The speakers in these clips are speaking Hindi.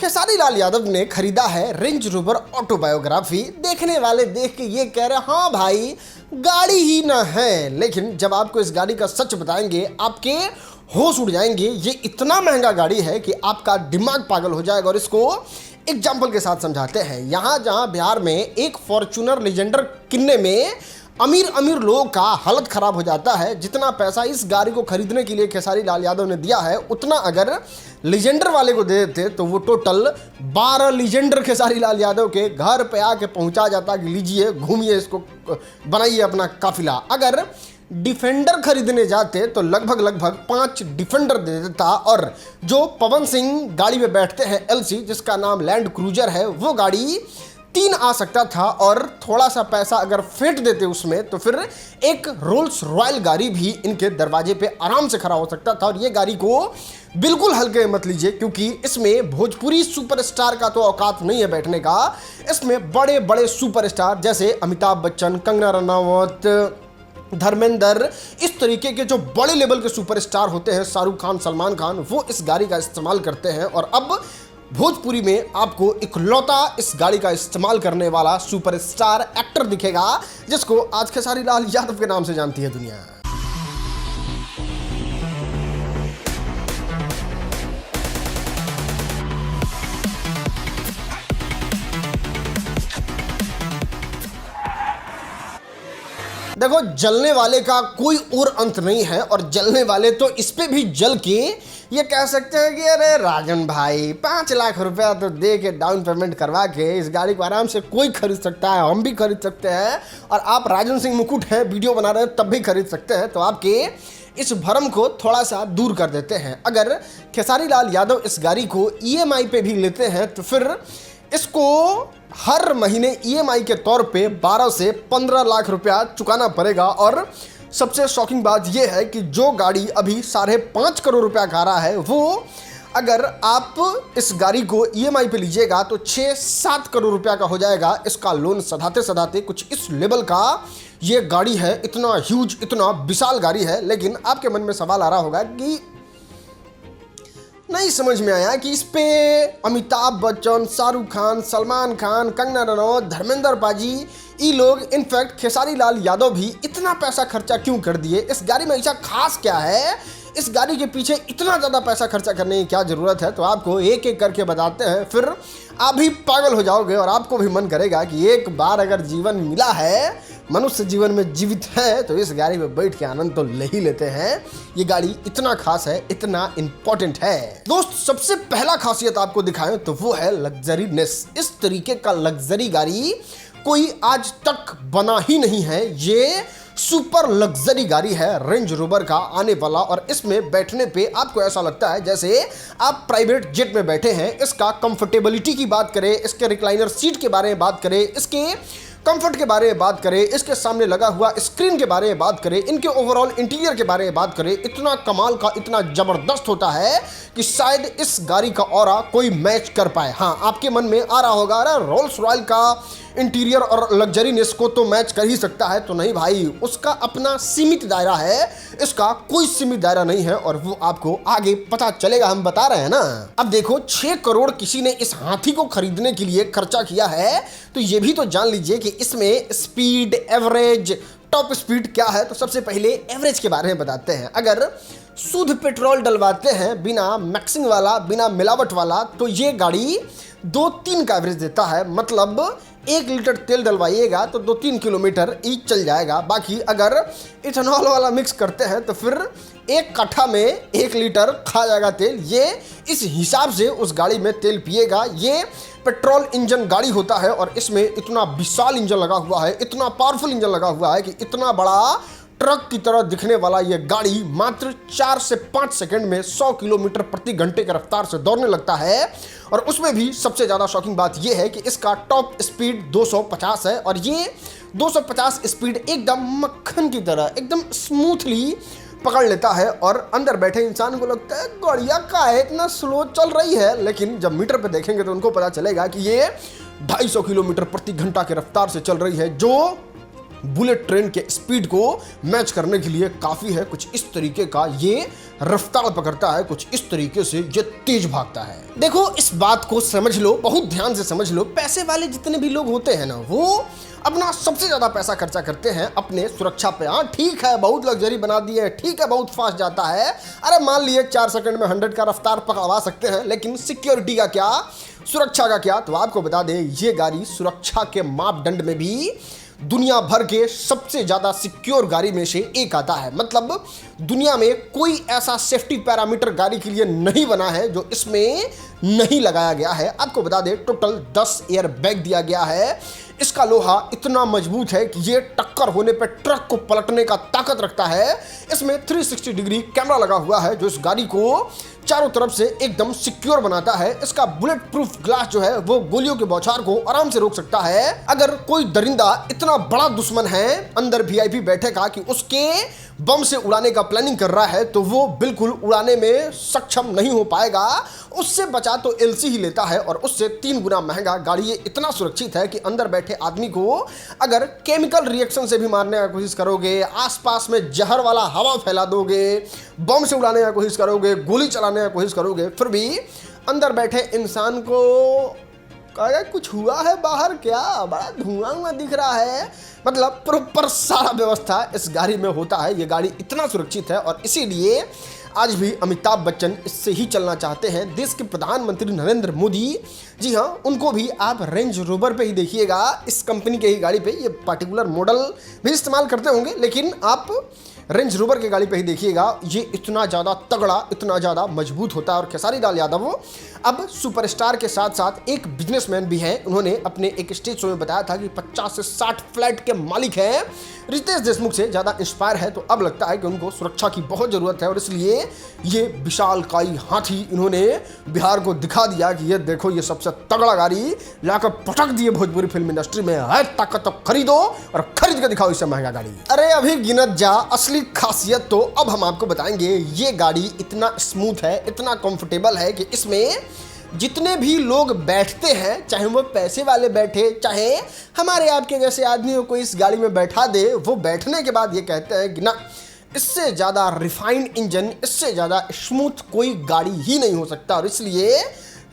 खेसारी लाल यादव ने खरीदा है रेंज रोवर ऑटोबायोग्राफी। देखने वाले देख के ये कह रहे हाँ भाई गाड़ी ही ना है, लेकिन जब आपको इस गाड़ी का सच बताएंगे आपके होश उड़ जाएंगे। ये इतना महंगा गाड़ी है कि आपका दिमाग पागल हो जाएगा। और इसको एग्जाम्पल के साथ समझाते हैं। यहाँ जहाँ बिहार में एक फॉर्च्यूनर लेजेंडर किनने में अमीर अमीर लोगों का हालत खराब हो जाता है, जितना पैसा इस गाड़ी को खरीदने के लिए खेसारी लाल यादव ने दिया है उतना अगर लीजेंडर वाले को दे देते तो वो टोटल 12 लीजेंडर खेसारी लाल यादव के घर पे आके पहुंचा जाता कि लीजिए घूमिए, इसको बनाइए अपना काफिला। अगर डिफेंडर खरीदने जाते तो लगभग 5 डिफेंडर दे देता। और जो पवन सिंह गाड़ी में बैठते हैं एलसी, जिसका नाम लैंड क्रूजर है, वो गाड़ी 3 आ सकता था। और थोड़ा सा पैसा अगर फेंट देते उसमें तो फिर एक रोल्स रॉयल गाड़ी भी इनके दरवाजे पे आराम से खड़ा हो सकता था। और ये गाड़ी को बिल्कुल हल्के मत लीजिए, क्योंकि इसमें भोजपुरी सुपरस्टार का तो औकात नहीं है बैठने का। इसमें बड़े बड़े सुपरस्टार जैसे अमिताभ बच्चन, कंगना रनावत, धर्मेंद्र, इस तरीके के जो बड़े लेवल के सुपरस्टार होते हैं, शाहरुख खान, सलमान खान, वो इस गाड़ी का इस्तेमाल करते हैं। और अब भोजपुरी में आपको इकलौता इस गाड़ी का इस्तेमाल करने वाला सुपरस्टार एक्टर दिखेगा, जिसको आज खेसारी लाल यादव के नाम से जानती है दुनिया। देखो, जलने वाले का कोई और अंत नहीं है। और जलने वाले तो इस पे भी जल के ये कह सकते हैं कि अरे राजन भाई 5 लाख रुपया तो दे के डाउन पेमेंट करवा के इस गाड़ी को आराम से कोई खरीद सकता है, हम भी खरीद सकते हैं। और आप राजन सिंह मुकुट हैं, वीडियो बना रहे हैं, तब भी खरीद सकते हैं। तो आपके इस भ्रम को थोड़ा सा दूर कर देते हैं। अगर खेसारी लाल यादव इस गाड़ी को EMI पे भी लेते हैं तो फिर इसको हर महीने EMI के तौर पे 12 से 15 लाख रुपया चुकाना पड़ेगा। और सबसे शॉकिंग बात यह है कि जो गाड़ी अभी 5.5 करोड़ रुपया का रहा है, वो अगर आप इस गाड़ी को EMI पे लीजिएगा तो 6-7 करोड़ रुपया का हो जाएगा। इसका लोन सधाते सधाते कुछ इस लेवल का ये गाड़ी है। इतना ह्यूज, इतना विशाल गाड़ी है। लेकिन आपके मन में सवाल आ रहा होगा कि नहीं समझ में आया कि इस पे अमिताभ बच्चन, शाहरुख खान, सलमान खान, कंगना रनौत, धर्मेंद्र पाजी, ये लोग, इनफैक्ट खेसारी लाल यादव भी इतना पैसा खर्चा क्यों कर दिए? इस गाड़ी में ऐसा खास क्या है? इस गाड़ी के पीछे इतना ज़्यादा पैसा खर्चा करने की क्या ज़रूरत है? तो आपको एक एक करके बताते हैं, फिर आप भी पागल हो जाओगे और आपको भी मन करेगा कि एक बार अगर जीवन मिला है, मनुष्य जीवन में जीवित है, तो इस गाड़ी में बैठ के आनंद तो ले ही लेते हैं। ये गाड़ी इतना खास है, इतना इंपॉर्टेंट है। दोस्त, सबसे पहला खासियत आपको दिखाएं तो वो है लग्जरीनेस। इस तरीके का लग्जरी गाड़ी कोई आज तक बना ही नहीं है। ये सुपर लग्जरी गाड़ी है रेंज रोवर का आने वाला। और इसमें बैठने पे आपको ऐसा लगता है जैसे आप प्राइवेट जेट में बैठे हैं। इसका कंफर्टेबिलिटी की बात करें, इसके रिक्लाइनर सीट के बारे में बात करें, इसके कंफर्ट के बारे में बात करें, इसके सामने लगा हुआ स्क्रीन के बारे में बात करें, इनके ओवरऑल इंटीरियर के बारे में बात करें, इतना कमाल का, इतना जबरदस्त होता है कि शायद इस गाड़ी का ऑरा कोई मैच कर पाए। हाँ, आपके मन में आ रहा होगा अरे रोल्स रॉयल का इंटीरियर और लग्जरीनेस को तो मैच कर ही सकता है। तो नहीं भाई, उसका अपना सीमित दायरा है, इसका कोई सीमित दायरा नहीं है। और वो आपको आगे पता चलेगा, हम बता रहे हैं ना। अब देखो, 6 करोड़ किसी ने इस हाथी को खरीदने के लिए खर्चा किया है, तो ये भी तो जान लीजिए कि इसमें स्पीड, एवरेज, टॉप स्पीड क्या है। तो सबसे पहले एवरेज के बारे में बताते हैं। अगर शुद्ध पेट्रोल डलवाते हैं, बिना मिक्सिंग वाला, बिना मिलावट वाला, तो ये गाड़ी 2-3 का एवरेज देता है। मतलब 1 लीटर तेल डलवाइएगा तो 2-3 किलोमीटर ईच चल जाएगा। बाकी अगर इथेनॉल वाला मिक्स करते हैं तो फिर 1 कट्ठा में 1 लीटर खा जाएगा तेल। ये इस हिसाब से उस गाड़ी में तेल पिएगा। ये पेट्रोल इंजन गाड़ी होता है और इसमें इतना विशाल इंजन लगा हुआ है, इतना पावरफुल इंजन लगा हुआ है कि इतना बड़ा ट्रक की तरह दिखने वाला ये गाड़ी मात्र 4 से 5 सेकंड में 100 किलोमीटर प्रति घंटे की रफ्तार से दौड़ने लगता है। और उसमें भी सबसे ज़्यादा शॉकिंग बात यह है कि इसका टॉप स्पीड 250 है। और ये 250 स्पीड एकदम मक्खन की तरह एकदम स्मूथली पकड़ लेता है। और अंदर बैठे इंसान को लगता है गाड़ियाँ का है इतना स्लो चल रही है, लेकिन जब मीटर पे देखेंगे तो उनको पता चलेगा कि ये 250 किलोमीटर प्रति घंटा की रफ्तार से चल रही है, जो बुलेट ट्रेन के स्पीड को मैच करने के लिए काफी है। कुछ इस तरीके का ये रफ्तार पकड़ता है, कुछ इस तरीके से ये तेज भागता है। देखो इस बात को समझ लो, बहुत ध्यान से समझ लो। पैसे वाले जितने भी लोग होते हैं ना, वो अपना सबसे ज्यादा पैसा खर्चा करते हैं अपने सुरक्षा पे। हाँ ठीक है, बहुत लग्जरी बना दिए हैं, ठीक है बहुत फास्ट जाता है, अरे मान लिए 4 सेकंड में 100 का रफ्तार पकड़वा सकते हैं, लेकिन सिक्योरिटी का क्या, सुरक्षा का क्या? तो आपको बता दें ये गाड़ी सुरक्षा के मापदंड में भी दुनिया भर के सबसे ज्यादा सिक्योर गाड़ी में से एक आता है। मतलब दुनिया में कोई ऐसा सेफ्टी पैरामीटर गाड़ी के लिए नहीं बना है जो इसमें नहीं लगाया गया है। आपको बता दें टोटल 10 एयर बैग दिया गया है। इसका लोहा इतना मजबूत है कि ये टक्कर होने पर ट्रक को पलटने का ताकत रखता है। इसमें 360 डिग्री कैमरा लगा हुआ है जो इस गाड़ी को चारों तरफ से एकदम सिक्योर बनाता है। इसका बुलेट प्रूफ ग्लास जो है वो गोलियों के बौछार को आराम से रोक सकता है। अगर कोई दरिंदा इतना बड़ा दुश्मन है अंदर वीआईपी बैठेगा कि उसके बम से उड़ाने का प्लानिंग कर रहा है, तो वो बिल्कुल उड़ाने में सक्षम नहीं हो पाएगा। उससे बचा तो एलसी ही लेता है, और उससे 3 गुना महंगा गाड़ी ये इतना सुरक्षित है कि अंदर बैठे आदमी को अगर केमिकल रिएक्शन से भी मारने का कोशिश करोगे, आसपास में जहर वाला हवा फैला दोगे, बम से उड़ाने का कोशिश करोगे, गोली चलाने का कोशिश करोगे, फिर भी अंदर बैठे इंसान को कहेगा कुछ हुआ है बाहर क्या, बड़ा धुआं दिख रहा है। मतलब प्रॉपर सारा व्यवस्था इस गाड़ी में होता है। ये गाड़ी इतना सुरक्षित है और इसीलिए आज भी अमिताभ बच्चन इससे ही चलना चाहते हैं। देश के प्रधानमंत्री नरेंद्र मोदी, जी हाँ, उनको भी आप रेंज रोवर पे ही देखिएगा, इस कंपनी के ही गाड़ी पे ये पार्टिकुलर मॉडल भी इस्तेमाल करते होंगे, लेकिन आप रेंज रोवर की गाड़ी पे ही देखिएगा, ये इतना ज़्यादा तगड़ा, इतना ज़्यादा मजबूत होता है। और खेसारी लाल यादव अब सुपरस्टार के साथ साथ एक बिजनेसमैन भी हैं। उन्होंने अपने एक स्टेज शो में बताया था कि 50 से 60 फ्लैट के मालिक हैं। रितेश देशमुख से ज़्यादा इंस्पायर है, तो अब लगता है कि उनको सुरक्षा की बहुत ज़रूरत है, और इसलिए ये विशालकाय हाथी इन्होंने बिहार को दिखा दिया कि ये देखो, ये सबसे तगड़ा गाड़ी लाकर पटक दिए भोजपुरी फिल्म इंडस्ट्री में। है ताकत तो खरीदो और खरीद के दिखाओ इससे महंगा गाड़ी। अरे अभी गिनत जा असली खासियत तो अब हम आपको बताएंगे। ये गाड़ी इतना स्मूथ है, इतना कंफर्टेबल है कि इसमें जितने भी लोग बैठते हैं, चाहे वो पैसे वाले बैठे, चाहे हमारे आपके जैसे आदमियों को इस गाड़ी में बैठा दे, वो बैठने के बाद ये कहते हैं कि ना, इससे ज़्यादा रिफाइंड इंजन, इससे ज़्यादा स्मूथ कोई गाड़ी ही नहीं हो सकता। और इसलिए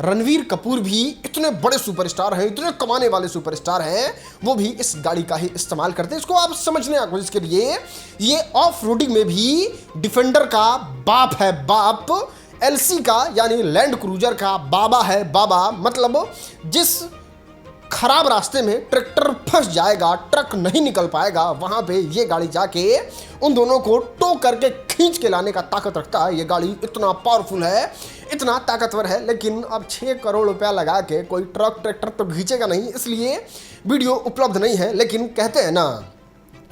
रणवीर कपूर भी इतने बड़े सुपरस्टार हैं, इतने कमाने वाले सुपरस्टार हैं, वो भी इस गाड़ी का ही इस्तेमाल करते हैं। इसको आप समझने की कोशिश करिए, ये ऑफ रोडिंग में भी डिफेंडर का बाप है बाप, एलसी का यानी लैंड क्रूजर का बाबा है बाबा। मतलब जिस खराब रास्ते में ट्रैक्टर फंस जाएगा, ट्रक नहीं निकल पाएगा, वहां पे ये गाड़ी जाके उन दोनों को टो करके खींच के लाने का ताकत रखता है। ये गाड़ी इतना पावरफुल है, इतना ताकतवर है, लेकिन अब 6 करोड़ रुपया लगा के कोई ट्रक ट्रैक्टर तो खींचेगा नहीं, इसलिए वीडियो उपलब्ध नहीं है। लेकिन कहते हैं ना,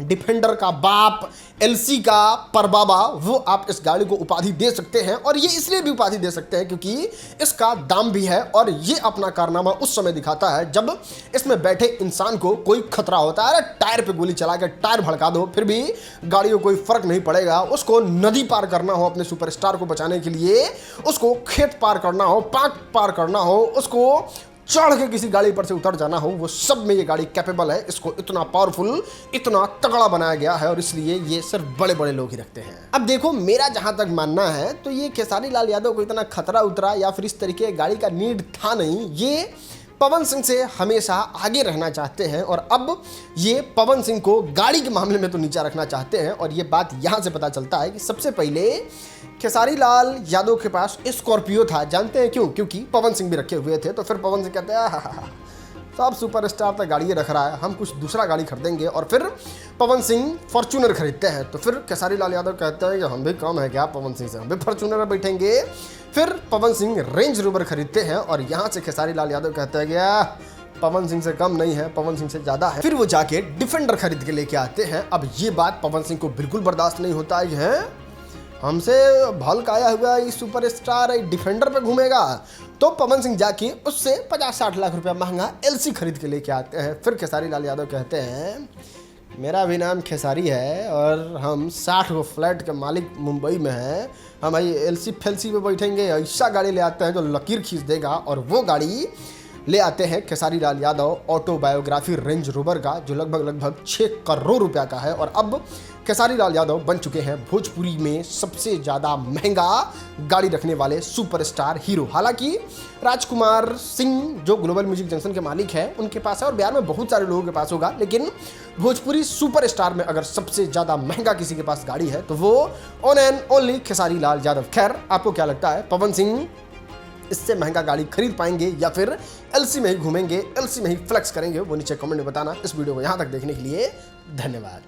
डिफेंडर का बाप, एलसी का परबाबा, वो आप इस गाड़ी को उपाधि दे सकते हैं। और ये इसलिए भी उपाधि दे सकते हैं क्योंकि इसका दाम भी है, और ये अपना कारनामा उस समय दिखाता है जब इसमें बैठे इंसान को कोई खतरा होता है। अरे टायर पे गोली चला के टायर भड़का दो, फिर भी गाड़ी को कोई फर्क नहीं पड़ेगा। उसको नदी पार करना हो अपने सुपरस्टार को बचाने के लिए, उसको खेत पार करना हो, पार्क पार करना हो, उसको चढ़ के किसी गाड़ी पर से उतर जाना हो, वो सब में ये गाड़ी कैपेबल है। इसको इतना पावरफुल, इतना तगड़ा बनाया गया है, और इसलिए ये सिर्फ बड़े बड़े लोग ही रखते हैं। अब देखो, मेरा जहां तक मानना है तो ये खेसारी लाल यादव को इतना खतरा उतरा या फिर इस तरीके की गाड़ी का नीड था नहीं। ये पवन सिंह से हमेशा आगे रहना चाहते हैं, और अब ये पवन सिंह को गाड़ी के मामले में तो नीचा रखना चाहते हैं। और ये बात यहाँ से पता चलता है कि सबसे पहले खेसारी लाल यादव के पास स्कॉर्पियो था। जानते हैं क्यों? क्योंकि पवन सिंह भी रखे हुए थे। तो फिर पवन सिंह कहते हैं सब सुपरस्टार तो गाड़ी रख रहा है, हम कुछ दूसरा गाड़ी खरीदेंगे। और फिर पवन सिंह फॉर्च्यूनर खरीदते हैं। तो फिर खेसारी लाल यादव कहते हैं कि हम भी कम है क्या पवन सिंह से, हम भी फॉर्च्यूनर में बैठेंगे। फिर पवन सिंह रेंज रोवर खरीदते हैं, और यहाँ से खेसारी लाल यादव कहते हैं कि पवन सिंह से कम नहीं है, पवन सिंह से ज़्यादा है। फिर वो जाके डिफेंडर खरीद के लेके आते हैं। अब ये बात पवन सिंह को बिल्कुल बर्दाश्त नहीं होता है, हमसे भल्क आया हुआ इस सुपरस्टार डिफेंडर पे घूमेगा। तो पवन सिंह जाके उससे 50-60 लाख रुपया महंगा एलसी खरीद के लेके आते हैं। फिर खेसारी लाल यादव कहते हैं मेरा भी नाम खेसारी है और हम 60 गो फ्लैट के मालिक मुंबई में हैं, हम एलसी फेलसी पे बैठेंगे। ऐसा गाड़ी ले आते हैं जो लकीर खींच देगा, और वो गाड़ी ले आते हैं Khesari Lal Yadav autobiography range rover का, जो लगभग 6 करोड़ रुपया का है। और अब खेसारी लाल यादव बन चुके हैं भोजपुरी में सबसे ज़्यादा महंगा गाड़ी रखने वाले सुपरस्टार हीरो। हालांकि राजकुमार सिंह जो ग्लोबल म्यूजिक जंक्शन के मालिक हैं उनके पास है, और बिहार में बहुत सारे लोगों के पास होगा, लेकिन भोजपुरी सुपरस्टार में अगर सबसे ज़्यादा महंगा किसी के पास गाड़ी है तो वो on and only Khesari Lal Yadav. खैर, आपको क्या लगता है, पवन सिंह इससे महंगा गाड़ी खरीद पाएंगे या फिर एलसी में ही घूमेंगे, एलसी में ही फ्लेक्स करेंगे? वो नीचे कमेंट में बताना। इस वीडियो को यहाँ तक देखने के लिए धन्यवाद।